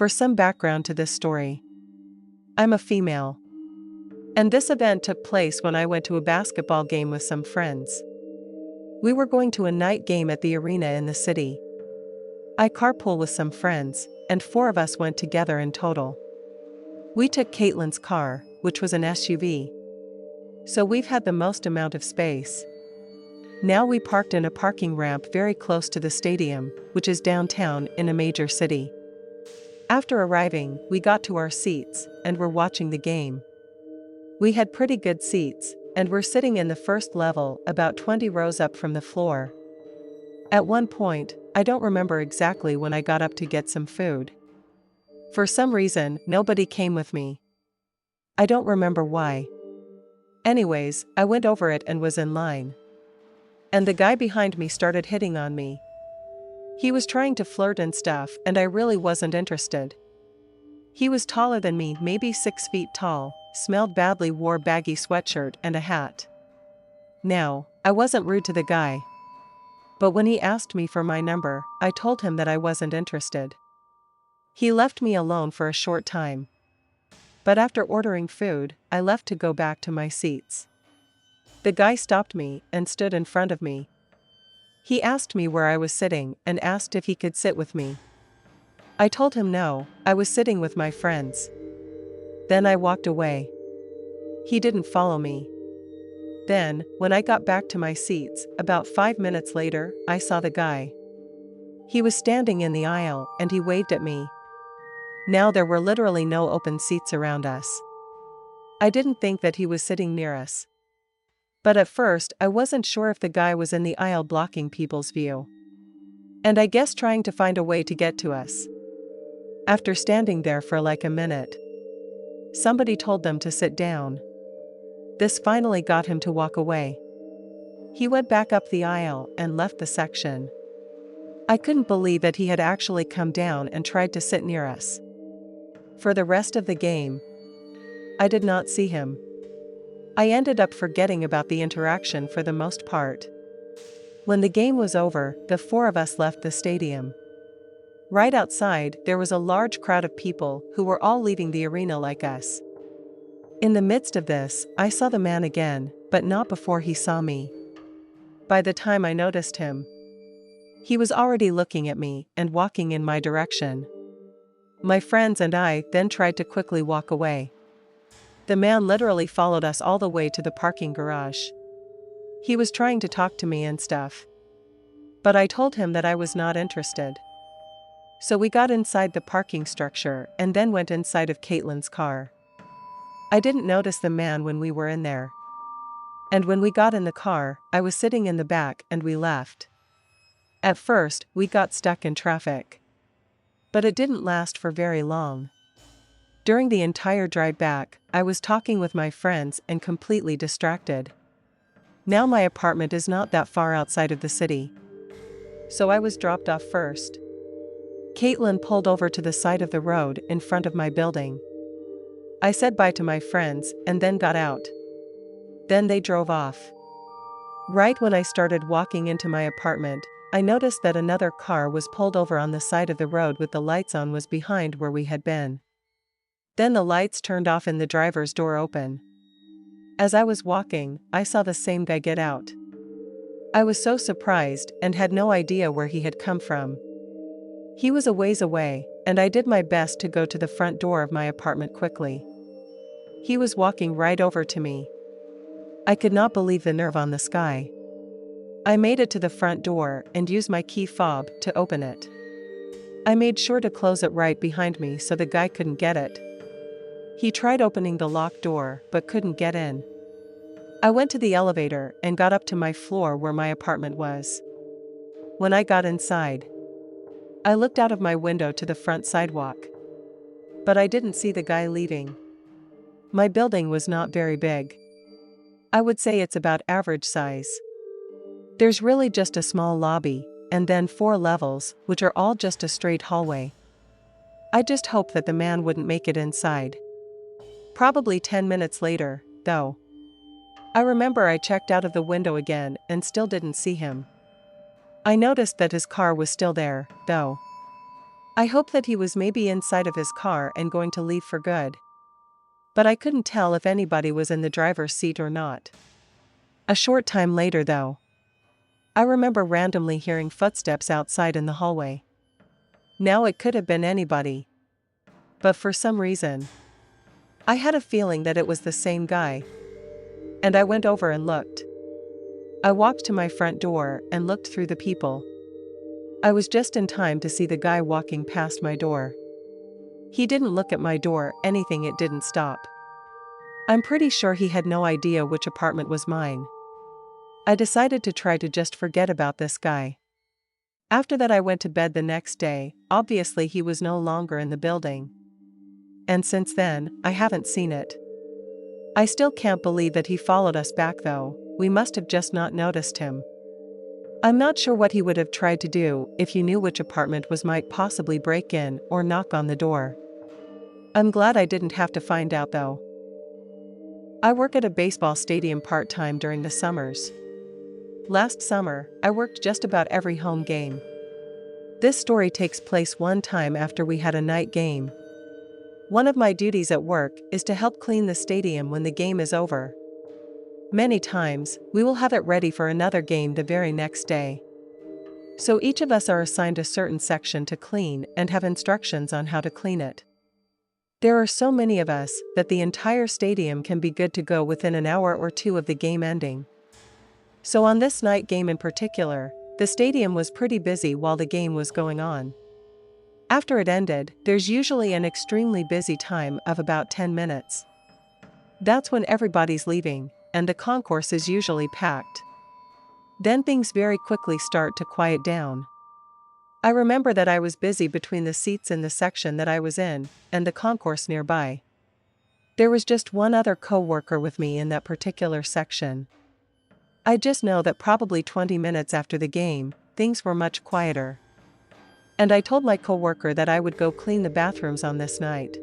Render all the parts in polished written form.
For some background to this story, I'm a female. And this event took place when I went to a basketball game with some friends. We were going to a night game at the arena in the city. I carpool with some friends, and 4 of us went together in total. We took Caitlin's car, which was an SUV. So we've had the most amount of space. Now we parked in a parking ramp very close to the stadium, which is downtown in a major city. After arriving, we got to our seats, and were watching the game. We had pretty good seats, and were sitting in the first level about 20 rows up from the floor. At one point, I don't remember exactly when I got up to get some food. For some reason, nobody came with me. I don't remember why. Anyways, I went over it and was in line. And the guy behind me started hitting on me. He was trying to flirt and stuff, and I really wasn't interested. He was taller than me, maybe 6 feet tall, smelled badly, wore baggy sweatshirt and a hat. Now, I wasn't rude to the guy. But when he asked me for my number, I told him that I wasn't interested. He left me alone for a short time. But after ordering food, I left to go back to my seats. The guy stopped me and stood in front of me. He asked me where I was sitting and asked if he could sit with me. I told him no, I was sitting with my friends. Then I walked away. He didn't follow me. Then, when I got back to my seats, about 5 minutes later, I saw the guy. He was standing in the aisle and he waved at me. Now there were literally no open seats around us. I didn't think that he was sitting near us. But at first I wasn't sure if the guy was in the aisle blocking people's view. And I guess trying to find a way to get to us. After standing there for like a minute, somebody told them to sit down. This finally got him to walk away. He went back up the aisle and left the section. I couldn't believe that he had actually come down and tried to sit near us. For the rest of the game, I did not see him. I ended up forgetting about the interaction for the most part. When the game was over, the 4 of us left the stadium. Right outside, there was a large crowd of people who were all leaving the arena like us. In the midst of this, I saw the man again, but not before he saw me. By the time I noticed him, he was already looking at me and walking in my direction. My friends and I then tried to quickly walk away. The man literally followed us all the way to the parking garage. He was trying to talk to me and stuff. But I told him that I was not interested. So we got inside the parking structure and then went inside of Caitlin's car. I didn't notice the man when we were in there. And when we got in the car, I was sitting in the back and we left. At first, we got stuck in traffic. But it didn't last for very long. During the entire drive back, I was talking with my friends and completely distracted. Now my apartment is not that far outside of the city. So I was dropped off first. Caitlin pulled over to the side of the road in front of my building. I said bye to my friends and then got out. Then they drove off. Right when I started walking into my apartment, I noticed that another car was pulled over on the side of the road with the lights on was behind where we had been. Then the lights turned off and the driver's door open. As I was walking, I saw the same guy get out. I was so surprised and had no idea where he had come from. He was a ways away, and I did my best to go to the front door of my apartment quickly. He was walking right over to me. I could not believe the nerve on this guy. I made it to the front door and used my key fob to open it. I made sure to close it right behind me so the guy couldn't get it. He tried opening the locked door but couldn't get in. I went to the elevator and got up to my floor where my apartment was. When I got inside, I looked out of my window to the front sidewalk. But I didn't see the guy leaving. My building was not very big. I would say it's about average size. There's really just a small lobby, and then 4 levels, which are all just a straight hallway. I just hoped that the man wouldn't make it inside. Probably 10 minutes later, though. I remember I checked out of the window again and still didn't see him. I noticed that his car was still there, though. I hoped that he was maybe inside of his car and going to leave for good. But I couldn't tell if anybody was in the driver's seat or not. A short time later, though, I remember randomly hearing footsteps outside in the hallway. Now it could have been anybody. But for some reason, I had a feeling that it was the same guy. And I went over and looked. I walked to my front door and looked through the people. I was just in time to see the guy walking past my door. He didn't look at my door, anything, it didn't stop. I'm pretty sure he had no idea which apartment was mine. I decided to try to just forget about this guy. After that, I went to bed the next day. Obviously he was no longer in the building. And since then, I haven't seen it. I still can't believe that he followed us back though. We must have just not noticed him. I'm not sure what he would have tried to do if he knew which apartment was, might possibly break in or knock on the door. I'm glad I didn't have to find out though. I work at a baseball stadium part-time during the summers. Last summer, I worked just about every home game. This story takes place one time after we had a night game. One of my duties at work is to help clean the stadium when the game is over. Many times, we will have it ready for another game the very next day. So each of us are assigned a certain section to clean and have instructions on how to clean it. There are so many of us that the entire stadium can be good to go within an hour or two of the game ending. So on this night game in particular, the stadium was pretty busy while the game was going on. After it ended, there's usually an extremely busy time of about 10 minutes. That's when everybody's leaving, and the concourse is usually packed. Then things very quickly start to quiet down. I remember that I was busy between the seats in the section that I was in, and the concourse nearby. There was just one other co-worker with me in that particular section. I just know that probably 20 minutes after the game, things were much quieter. And I told my co-worker that I would go clean the bathrooms on this night.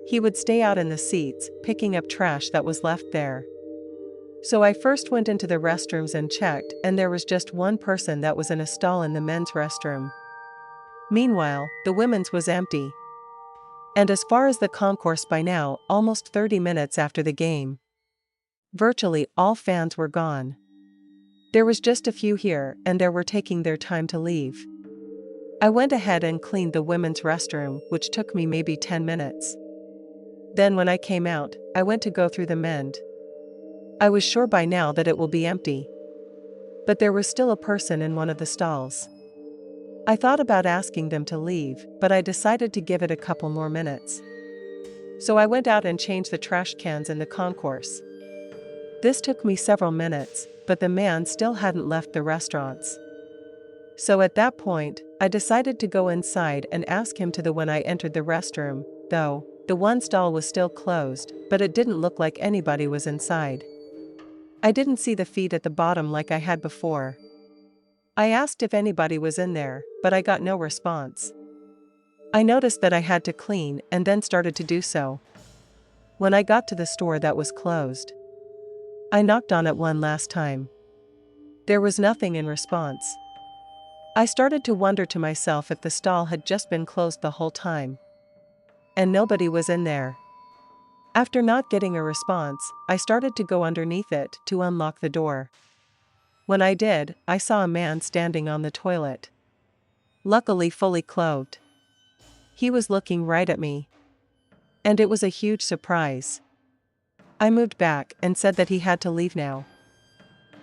He would stay out in the seats, picking up trash that was left there. So I first went into the restrooms and checked, and there was just one person that was in a stall in the men's restroom. Meanwhile, the women's was empty. And as far as the concourse, by now, almost 30 minutes after the game, virtually all fans were gone. There was just a few here, and they were taking their time to leave. I went ahead and cleaned the women's restroom, which took me maybe 10 minutes. Then when I came out, I went to go through the men's. I was sure by now that it will be empty. But there was still a person in one of the stalls. I thought about asking them to leave, but I decided to give it a couple more minutes. So I went out and changed the trash cans in the concourse. This took me several minutes, but the man still hadn't left the restaurants. So at that point, I decided to go inside and ask him to. When I entered the restroom, though, the one stall was still closed, but it didn't look like anybody was inside. I didn't see the feet at the bottom like I had before. I asked if anybody was in there, but I got no response. I noticed that I had to clean and then started to do so. When I got to the store that was closed, I knocked on it one last time. There was nothing in response. I started to wonder to myself if the stall had just been closed the whole time. And nobody was in there. After not getting a response, I started to go underneath it to unlock the door. When I did, I saw a man standing on the toilet. Luckily fully clothed. He was looking right at me. And it was a huge surprise. I moved back and said that he had to leave now.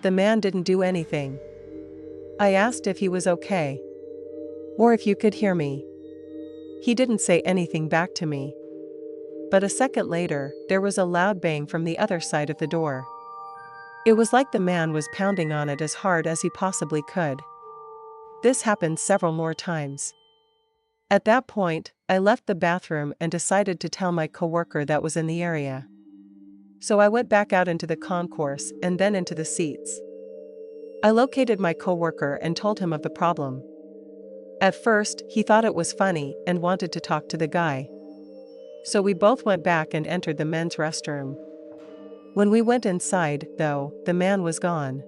The man didn't do anything. I asked if he was okay. Or if you could hear me. He didn't say anything back to me. But a second later, there was a loud bang from the other side of the door. It was like the man was pounding on it as hard as he possibly could. This happened several more times. At that point, I left the bathroom and decided to tell my coworker that was in the area. So I went back out into the concourse and then into the seats. I located my coworker and told him of the problem. At first, he thought it was funny and wanted to talk to the guy. So we both went back and entered the men's restroom. When we went inside, though, the man was gone.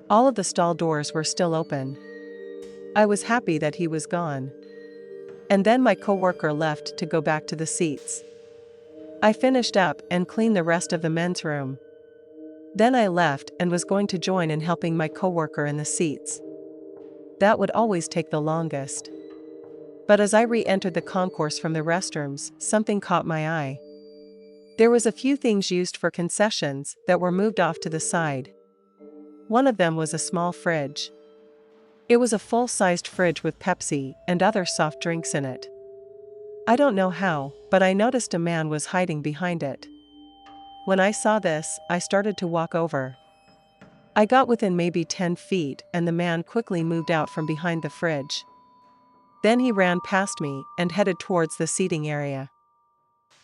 All of the stall doors were still open. I was happy that he was gone. And then my coworker left to go back to the seats. I finished up and cleaned the rest of the men's room. Then I left and was going to join in helping my coworker in the seats. That would always take the longest. But as I re-entered the concourse from the restrooms, something caught my eye. There was a few things used for concessions that were moved off to the side. One of them was a small fridge. It was a full-sized fridge with Pepsi and other soft drinks in it. I don't know how, but I noticed a man was hiding behind it. When I saw this, I started to walk over. I got within maybe 10 feet and the man quickly moved out from behind the fridge. Then he ran past me and headed towards the seating area.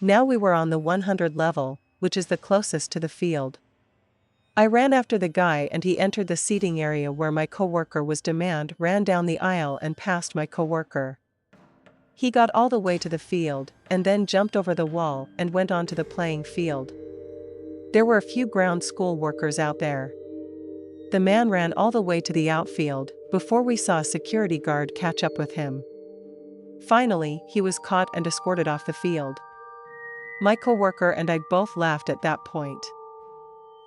Now we were on the 100 level, which is the closest to the field. I ran after the guy and he entered the seating area where my coworker was. Ran down the aisle and past my coworker. He got all the way to the field and then jumped over the wall and went onto the playing field. There were a few ground school workers out there. The man ran all the way to the outfield before we saw a security guard catch up with him. Finally, he was caught and escorted off the field. My coworker and I both laughed at that point.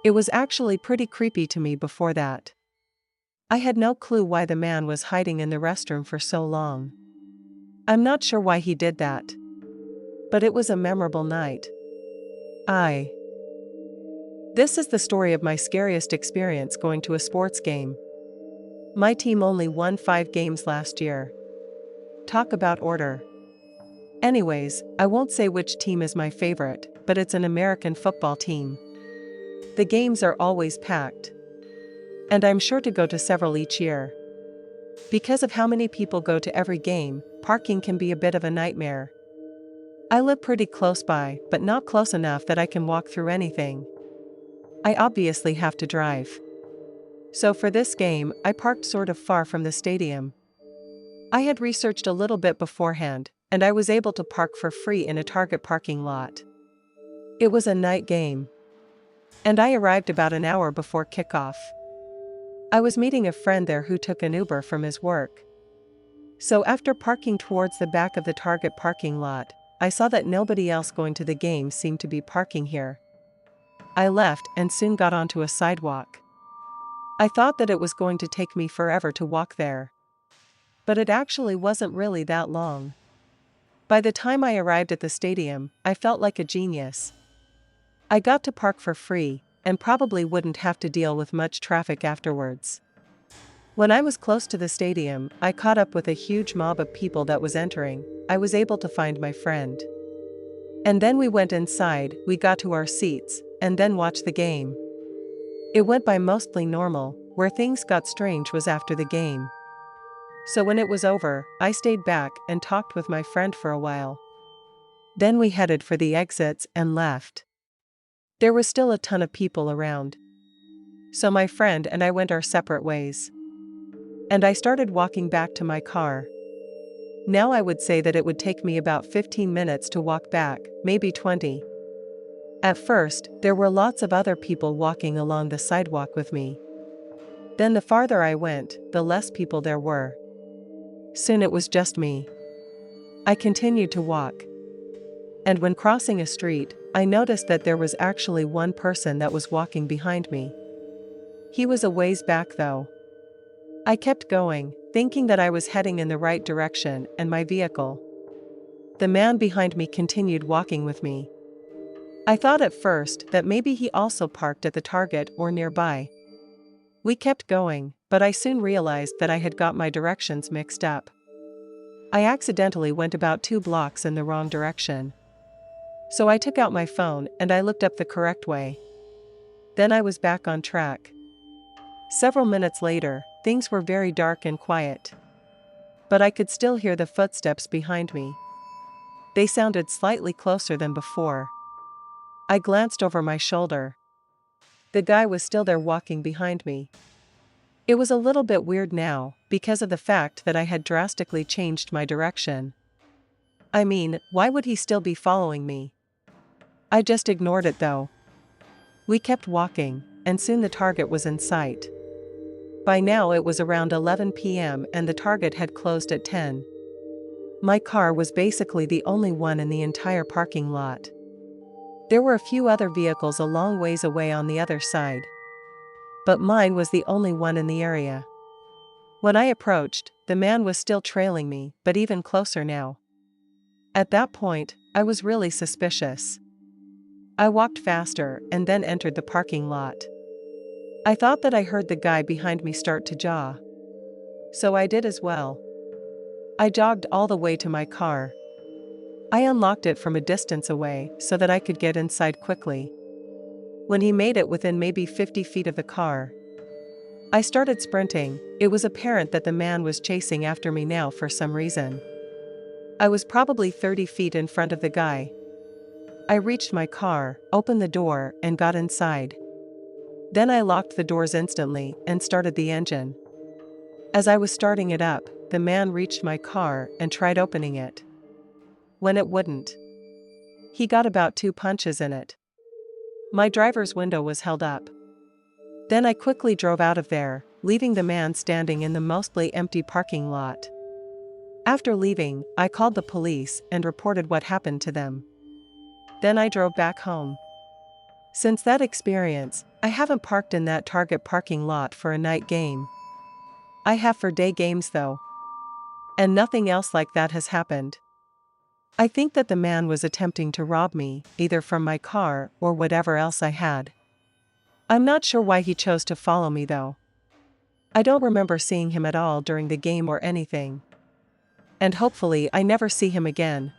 It was actually pretty creepy to me before that. I had no clue why the man was hiding in the restroom for so long. I'm not sure why he did that. But it was a memorable night. This is the story of my scariest experience going to a sports game. My team only won 5 games last year. Talk about order. Anyways, I won't say which team is my favorite, but it's an American football team. The games are always packed. And I'm sure to go to several each year. Because of how many people go to every game, parking can be a bit of a nightmare. I live pretty close by, but not close enough that I can walk through anything. I obviously have to drive. So for this game, I parked sort of far from the stadium. I had researched a little bit beforehand, and I was able to park for free in a Target parking lot. It was a night game. And I arrived about an hour before kickoff. I was meeting a friend there who took an Uber from his work. So after parking towards the back of the Target parking lot, I saw that nobody else going to the game seemed to be parking here. I left and soon got onto a sidewalk. I thought that it was going to take me forever to walk there. But it actually wasn't really that long. By the time I arrived at the stadium, I felt like a genius. I got to park for free, and probably wouldn't have to deal with much traffic afterwards. When I was close to the stadium, I caught up with a huge mob of people that was entering. I was able to find my friend. And then we went inside, we got to our seats, and then watched the game. It went by mostly normal. Where things got strange was after the game. So when it was over, I stayed back and talked with my friend for a while. Then we headed for the exits and left. There was still a ton of people around. So my friend and I went our separate ways. And I started walking back to my car. Now I would say that it would take me about 15 minutes to walk back, maybe 20. At first, there were lots of other people walking along the sidewalk with me. Then the farther I went, the less people there were. Soon it was just me. I continued to walk. And when crossing a street, I noticed that there was actually one person that was walking behind me. He was a ways back though. I kept going, thinking that I was heading in the right direction and my vehicle. The man behind me continued walking with me. I thought at first that maybe he also parked at the Target or nearby. We kept going, but I soon realized that I had got my directions mixed up. I accidentally went about 2 blocks in the wrong direction. So I took out my phone and I looked up the correct way. Then I was back on track. Several minutes later, things were very dark and quiet. But I could still hear the footsteps behind me. They sounded slightly closer than before. I glanced over my shoulder. The guy was still there walking behind me. It was a little bit weird now, because of the fact that I had drastically changed my direction. I mean, why would he still be following me? I just ignored it though. We kept walking, and soon the Target was in sight. By now it was around 11 p.m. and the Target had closed at 10. My car was basically the only one in the entire parking lot. There were a few other vehicles a long ways away on the other side, but mine was the only one in the area. When I approached, the man was still trailing me, but even closer now. At that point, I was really suspicious. I walked faster and then entered the parking lot. I thought that I heard the guy behind me start to jog, so I did as well. I jogged all the way to my car. I unlocked it from a distance away so that I could get inside quickly. When he made it within maybe 50 feet of the car, I started sprinting. It was apparent that the man was chasing after me now for some reason. I was probably 30 feet in front of the guy. I reached my car, opened the door, and got inside. Then I locked the doors instantly and started the engine. As I was starting it up, the man reached my car and tried opening it. When it wouldn't, he got about 2 punches in it. My driver's window was held up. Then I quickly drove out of there, leaving the man standing in the mostly empty parking lot. After leaving, I called the police and reported what happened to them. Then I drove back home. Since that experience, I haven't parked in that Target parking lot for a night game. I have for day games though. And nothing else like that has happened. I think that the man was attempting to rob me, either from my car or whatever else I had. I'm not sure why he chose to follow me though. I don't remember seeing him at all during the game or anything. And hopefully I never see him again.